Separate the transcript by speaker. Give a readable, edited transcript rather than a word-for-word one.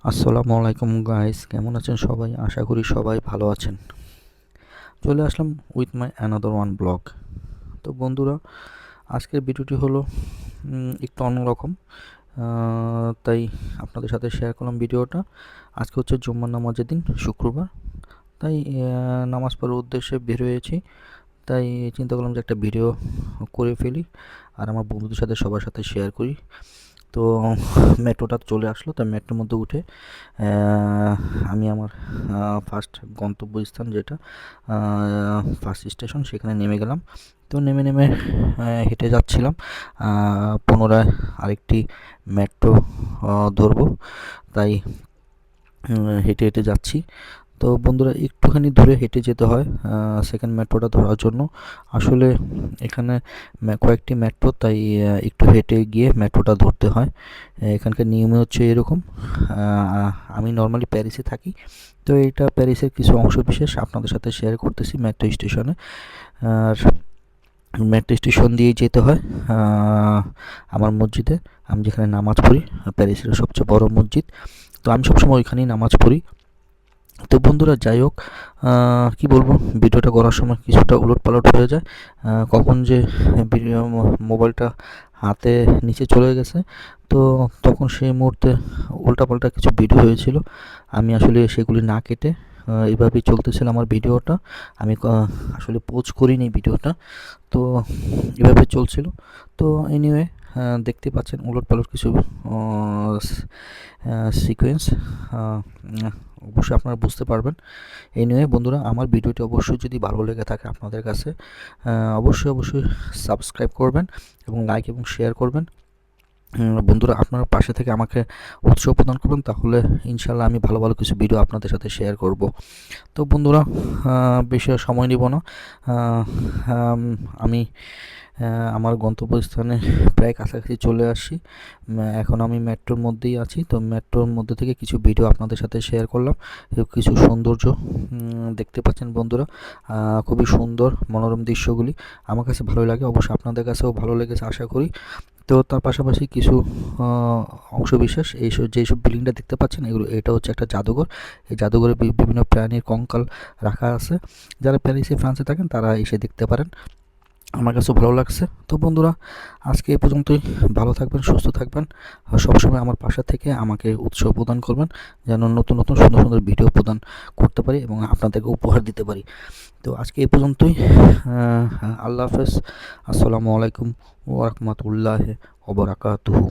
Speaker 1: আসসালামু আলাইকুম গাইস, কেমন আছেন সবাই? আশা করি সবাই ভালো আছেন। চলে আসলাম with my another one blog. তো বন্ধুরা, আজকের ভিডিওটি হলো একটু অন্যরকম, তাই আপনাদের সাথে শেয়ার করলাম ভিডিওটা। আজকে হচ্ছে জুম্মার নামাজের দিন, শুক্রবার। তাই নামাজ পড়ার উদ্দেশ্যে বের হয়েছি। তাই চিন্তা করলাম যে একটা ভিডিও করে ফেলি আর আমার বন্ধুদের সাথে সবার সাথে শেয়ার করি। তো মেট্রোটা চলে আসলো, তাই মেট্রোর মধ্যে উঠে আমি আমার ফার্স্ট গন্তব্যস্থান যেটা ফার্স্ট স্টেশন সেখানে নেমে গেলাম। তো নেমে নেমে হেঁটে যাচ্ছিলাম, পুনরায় আরেকটি মেট্রো ধরবো। তাই হেঁটে হেঁটে যাচ্ছি। তো বন্ধুরা, একটুখানি দূরে হেঁটে যেতে হয় সেকেন্ড মেট্রোটা ধরার জন্য। আসলে এখানে কয়েকটি মেট্রো, তাই একটু হেঁটে গিয়ে মেট্রোটা ধরতে হয়। এখানকার নিয়মে হচ্ছে এরকম। আমি নর্মালি প্যারিসে থাকি, তো এটা প্যারিসের কিছু অংশ বিশেষ আপনাদের সাথে শেয়ার করতেছি মেট্রো স্টেশনে। আর মেট্রো স্টেশন দিয়েই যেতে হয় আমার মসজিদে। আমি যেখানে নামাজ পড়ি, প্যারিসের সবচেয়ে বড় মসজিদ, তো আমি সবসময় ওইখানেই নামাজ পড়ি। তো বন্ধুরা, যাই হোক, কী বলবো, ভিডিওটা করার সময় কিছুটা উলটপালট হয়ে যায়। কখন যে মোবাইলটা হাতে নিচে চলে গেছে, তো তখন সেই মুহূর্তে উল্টাপাল্টা কিছু ভিডিও হয়েছিল। আমি আসলে সেগুলি না কেটে এভাবেই চলতেছিল আমার ভিডিওটা। আমি আসলে পোজ করিনি ভিডিওটা, তো এভাবে চলছিল। তো এনিওয়ে, দেখতে পাচ্ছেন উলটপালট কিছু সিকোয়েন্স, অবশ্যই আপনারা বুঝতে পারবেন। এনিওয়ে বন্ধুরা, আমার ভিডিওটি অবশ্যই যদি ভালো লেগে থাকে আপনাদের কাছে, অবশ্যই সাবস্ক্রাইব করবেন এবং লাইক এবং শেয়ার করবেন। বন্ধুরা, আপনারা পাশে থেকে আমাকে উৎসাহ প্রদান করবেন, তাহলে ইনশাল্লাহ আমি ভালো ভালো কিছু ভিডিও আপনাদের সাথে শেয়ার করব। তো বন্ধুরা, বেশি আর সময় নিব না। আমি আমার গন্তব্যস্থানে প্রায় কাছাকাছি চলে আসছি। এখন আমি মেট্রোর মধ্যেই আছি, তো মেট্রোর মধ্যে থেকে কিছু ভিডিও আপনাদের সাথে শেয়ার করলাম। কিছু সৌন্দর্য দেখতে পাচ্ছেন বন্ধুরা, খুবই সুন্দর মনোরম দৃশ্যগুলি আমার কাছে ভালোই লাগে, অবশ্যই আপনাদের কাছেও ভালো লেগেছে আশা করি। তো তার পাশাপাশি কিছু অংশবিশেষ, যেসব বিল্ডিংটা দেখতে পাচ্ছেন, এটা হচ্ছে একটা জাদুঘর। এই জাদুঘরে বিভিন্ন প্রাণীর কঙ্কাল রাখা আছে। যারা প্যারিসে ফ্রান্সে থাকেন তারা এসে দেখতে পারেন, আমার কাছেও ভালো লাগছে। তো বন্ধুরা, আজকে এই পর্যন্তই। ভালো থাকবেন, সুস্থ থাকবেন, আর সবসময় আমার পাশে থেকে আমাকে উৎসাহ প্রদান করবেন, যেন নতুন নতুন সুন্দর সুন্দর ভিডিও প্রদান করতে পারি এবং আপনাদেরকে উপহার দিতে পারি। তো আজকে এই পর্যন্তই। আল্লাহ হাফেজ। আসসালামু আলাইকুম ওয়া রাহমাতুল্লাহি ওয়া বারাকাতুহু।